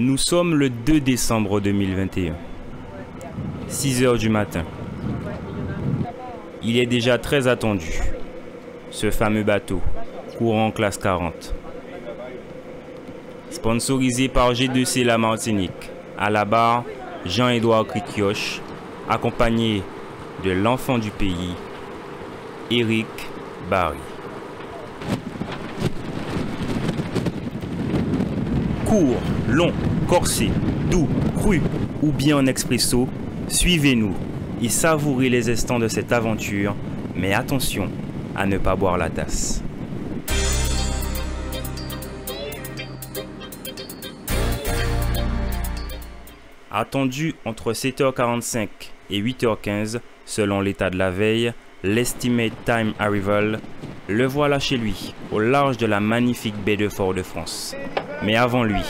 Nous sommes le 2 décembre 2021. 6 heures du matin. Il est déjà très attendu. Ce fameux bateau, courant classe 40. Sponsorisé par G2C La Martinique. À la barre, Jean-Édouard Krikioche, accompagné de l'enfant du pays, Éric Barry. Court, long, corsé, doux, cru ou bien en expresso, suivez-nous et savourez les instants de cette aventure, mais attention à ne pas boire la tasse. Attendu entre 7h45 et 8h15 selon l'état de la veille, l'estimate time arrival, le voilà chez lui, au large de la magnifique baie de Fort-de-France. Mais avant lui,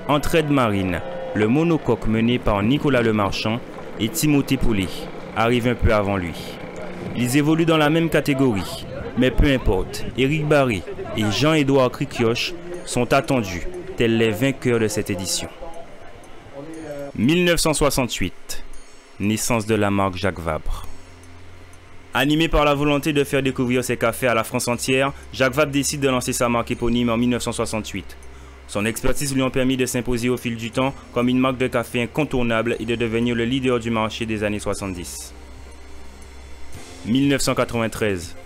Entraide Marine, le monocoque mené par Nicolas Lemarchand et Timothée Poulet, arrive un peu avant lui. Ils évoluent dans la même catégorie, mais peu importe, Éric Barry et Jean-Édouard Krikioche sont attendus, tels les vainqueurs de cette édition. 1968, naissance de la marque Jacques Vabre. Animé par la volonté de faire découvrir ses cafés à la France entière, Jacques Vabre décide de lancer sa marque éponyme en 1968. Son expertise lui a permis de s'imposer au fil du temps comme une marque de café incontournable et de devenir le leader du marché des années 70. 1993,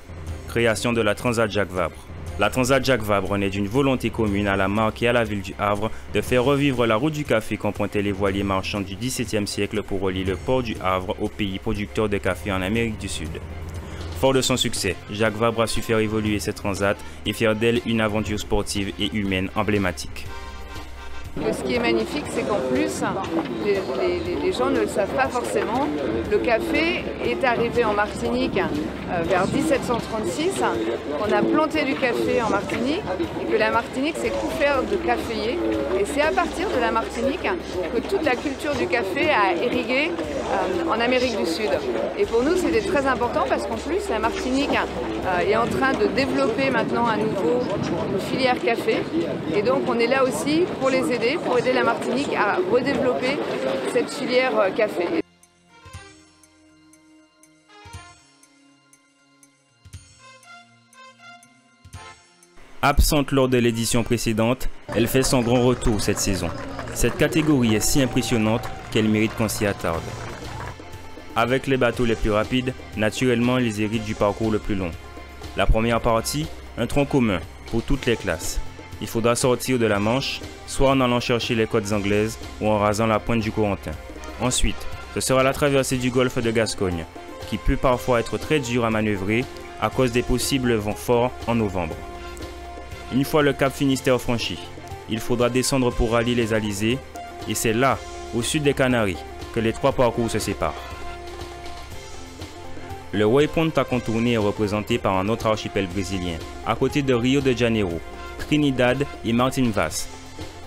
création de la Transat Jacques Vabre. La Transat Jacques Vabre naît d'une volonté commune à la marque et à la ville du Havre de faire revivre la route du café qu'empruntaient les voiliers marchands du XVIIe siècle pour relier le port du Havre au pays producteur de café en Amérique du Sud. Fort de son succès, Jacques Vabre a su faire évoluer cette transat et faire d'elle une aventure sportive et humaine emblématique. Ce qui est magnifique, c'est qu'en plus, les gens ne le savent pas forcément. Le café est arrivé en Martinique vers 1736. On a planté du café en Martinique et que la Martinique s'est couverte de caféiers. Et c'est à partir de la Martinique que toute la culture du café a irrigué en Amérique du Sud. Et pour nous, c'était très important parce qu'en plus, la Martinique est en train de développer maintenant à nouveau une filière café. Et donc, on est là aussi pour les aider, pour aider la Martinique à redévelopper cette filière café. Absente lors de l'édition précédente, elle fait son grand retour cette saison. Cette catégorie est si impressionnante qu'elle mérite qu'on s'y attarde. Avec les bateaux les plus rapides, naturellement ils héritent du parcours le plus long. La première partie, un tronc commun pour toutes les classes. Il faudra sortir de la Manche, soit en allant chercher les côtes anglaises ou en rasant la pointe du Corentin. Ensuite, ce sera la traversée du golfe de Gascogne, qui peut parfois être très dur à manœuvrer à cause des possibles vents forts en novembre. Une fois le cap Finistère franchi, il faudra descendre pour rallier les Alizés et c'est là, au sud des Canaries, que les trois parcours se séparent. Le waypoint à contourner est représenté par un autre archipel brésilien, à côté de Rio de Janeiro, Trinidad et Martin Vaz.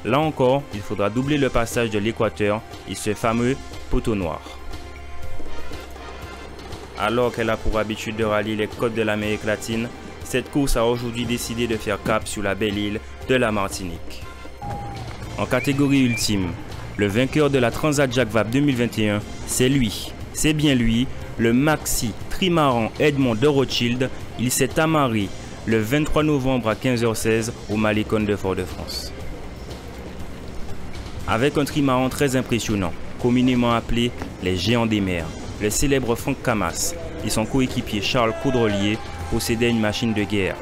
Là encore, il faudra doubler le passage de l'équateur et ce fameux poteau noir. Alors qu'elle a pour habitude de rallier les côtes de l'Amérique latine, cette course a aujourd'hui décidé de faire cap sur la belle île de la Martinique. En catégorie ultime, le vainqueur de la Transat Jacques Vabre 2021, c'est lui, c'est bien lui, le maxi trimaran Edmond de Rothschild. Il s'est amarré le 23 novembre à 15h16 au Malécon de Fort-de-France. Avec un trimaran très impressionnant, communément appelé les géants des mers, le célèbre Franck Camas et son coéquipier Charles Caudrelier possédaient une machine de guerre.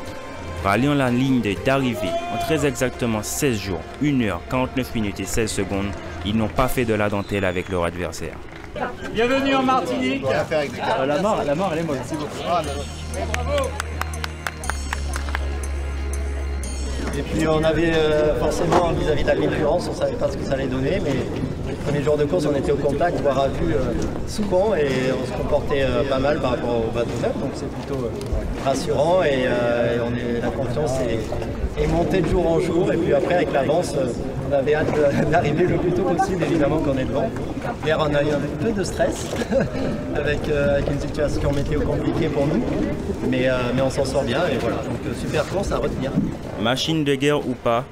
Ralliant la ligne d'arrivée en très exactement 16 jours, 1 heure, 49 minutes et 16 secondes, ils n'ont pas fait de la dentelle avec leur adversaire. Bienvenue en Martinique. La mort elle est molle, c'est beaucoup. Bravo. Et puis on avait forcément vis-à-vis de la concurrence, on ne savait pas ce que ça allait donner, mais les premiers jours de course on était au contact, voire à vue souvent et on se comportait pas mal par rapport au bateau neuf, donc c'est plutôt rassurant et la confiance est montée de jour en jour et puis après avec l'avance on avait hâte d'arriver le plus tôt possible évidemment qu'on est devant. Hier on a eu un peu de stress avec une situation météo compliquée pour nous, mais on s'en sort bien et voilà, donc super course à retenir. Machine de guerre ou pas,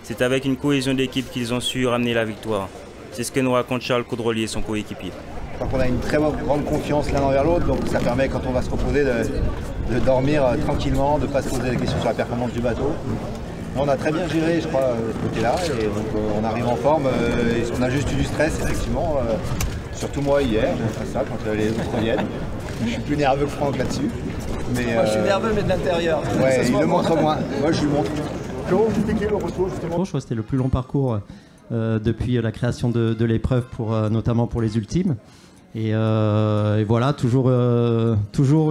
C'est avec une cohésion d'équipe qu'ils ont su ramener la victoire. C'est ce que nous raconte Charles Caudrelier, son coéquipier. Donc on a une très grande confiance l'un envers l'autre, donc ça permet quand on va se reposer de dormir tranquillement, de ne pas se poser des questions sur la performance du bateau. On a très bien géré, je crois, ce côté-là, et donc on arrive en forme. On a juste eu du stress, effectivement, surtout moi hier, j'ai fait ça quand les autres viennent. Je suis plus nerveux que Franck là-dessus. Moi je suis nerveux mais de l'intérieur. Ouais, il le montre moins. Moi je lui montre. Comment vous expliquez le retour justement ? Je crois que c'était le plus long parcours depuis la création de l'épreuve, notamment pour les ultimes. Et voilà, toujours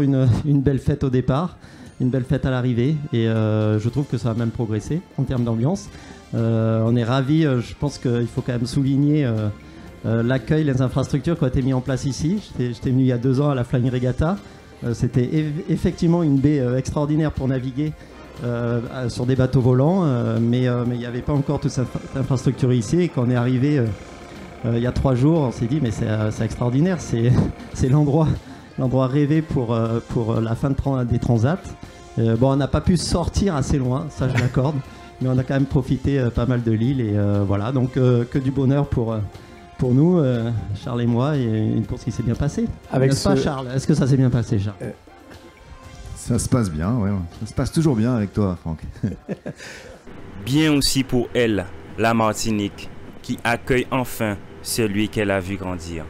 une belle fête au départ, une belle fête à l'arrivée. Et je trouve que ça a même progressé en termes d'ambiance. On est ravis, je pense qu'il faut quand même souligner l'accueil, les infrastructures qui ont été mises en place ici. J'étais venu il y a 2 ans à la Flying Regatta. C'était effectivement une baie extraordinaire pour naviguer sur des bateaux volants, mais il n'y avait pas encore toute cette infrastructure ici. Et quand on est arrivé il y a 3 jours, on s'est dit mais c'est extraordinaire, c'est l'endroit rêvé pour la fin des transats. Bon, on n'a pas pu sortir assez loin, ça je l'accorde, mais on a quand même profité pas mal de l'île et voilà, donc que du bonheur pour nous, Charles et moi, et une course qui s'est bien passée. N'est-ce pas, Charles ? Est-ce que ça s'est bien passé, Charles ? Ça se passe bien, ouais. Ça se passe toujours bien avec toi, Franck. Bien aussi pour elle, la Martinique, qui accueille enfin celui qu'elle a vu grandir.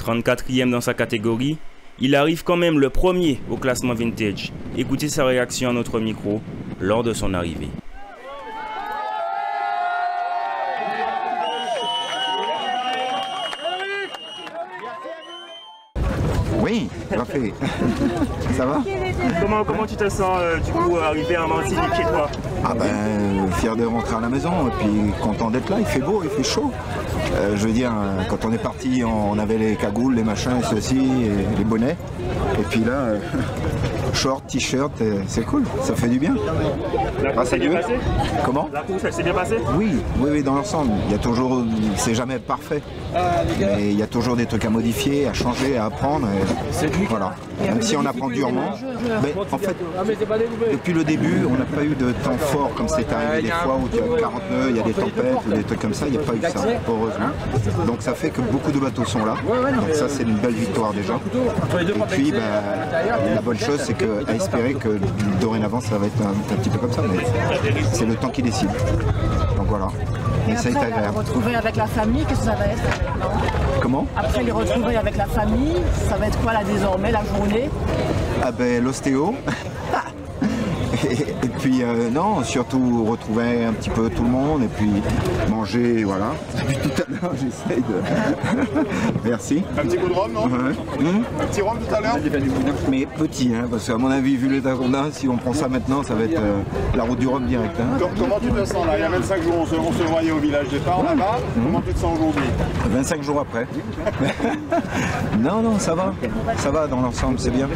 34e dans sa catégorie, il arrive quand même le premier au classement vintage. Écoutez sa réaction à notre micro lors de son arrivée. Oui, parfait. Ça va? Comment tu te sens du coup arrivé en Martinique chez toi? Ah ben, fier de rentrer à la maison et puis content d'être là. Il fait beau, il fait chaud. Je veux dire, quand on est parti, on avait les cagoules, les machins, ceci, et les bonnets. Et puis là, short, t-shirt, c'est cool, ça fait du bien. La course s'est bien passée? Comment? La course, elle s'est bien passée? Oui, dans l'ensemble. Il y a toujours, c'est jamais parfait. Mais il y a toujours des trucs à modifier, à changer, à apprendre. Voilà. Même si on apprend durement. Mais en fait, depuis le début, on n'a pas eu de temps fort comme c'est arrivé des fois où tu as 40 nœuds, il y a des tempêtes ou des trucs comme ça. Il n'y a pas eu ça, heureusement. Donc ça fait que beaucoup de bateaux sont là. Donc ça, c'est une belle victoire déjà. Et puis, la bonne chose, c'est qu'à espérer que dorénavant, ça va être un petit peu comme ça. Mais c'est le temps qui décide. Donc voilà. Et après, les retrouver avec la famille, qu'est-ce que ça va être maintenant? Comment? Après les retrouver avec la famille, ça va être quoi là désormais, la journée? Ah ben l'ostéo. Et puis non, surtout retrouver un petit peu tout le monde et puis manger, voilà. Depuis tout à l'heure, j'essaye de... Merci. Un petit coup de rhum, non? Un petit rhum tout à l'heure? Mais petit, hein, parce qu'à mon avis, vu l'état qu'on a, si on prend ça maintenant, ça va être la route du rhum direct. Hein. Comment tu te sens là? Il y a 25 jours, on se voyait au village départ là-bas. Comment tu te sens aujourd'hui? 25 jours après. Non, ça va. Ça va dans l'ensemble, c'est bien.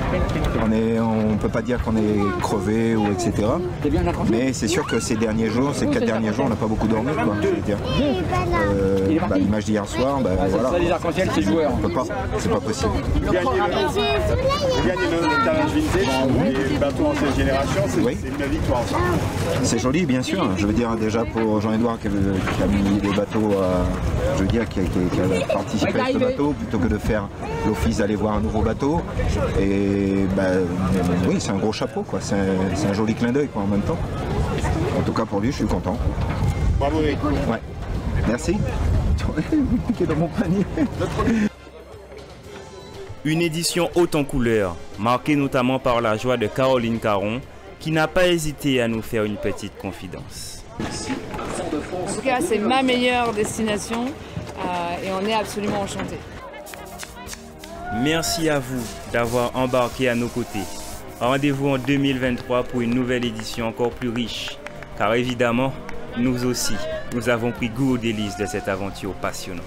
On peut pas dire qu'on est crevé ou etc. Mais c'est sûr que ces derniers jours, ces 4 derniers jours, on n'a pas beaucoup dormi, quoi, je veux dire. L'image d'hier soir, voilà. On peut pas, c'est pas possible. Gagner le challenge vintage, les bateaux ancienne génération, c'est une belle victoire. C'est joli, bien sûr. Je veux dire, déjà pour Jean-Edouard qui a mis des bateaux, je veux dire, qui a participé à ce bateau, plutôt que de faire l'office d'aller voir un nouveau bateau. Et oui, c'est un gros chapeau, quoi. C'est un joli clin d'œil, quoi, en même temps. En tout cas, pour lui, je suis content. Bravo, Eric. Ouais. Merci. Vous piquez dans mon panier. Une édition haute en couleurs, marquée notamment par la joie de Caroline Caron, qui n'a pas hésité à nous faire une petite confidence. En tout cas, c'est ma meilleure destination et on est absolument enchantés. Merci à vous d'avoir embarqué à nos côtés. Rendez-vous en 2023 pour une nouvelle édition encore plus riche, car évidemment, nous aussi, nous avons pris goût aux délices de cette aventure passionnante.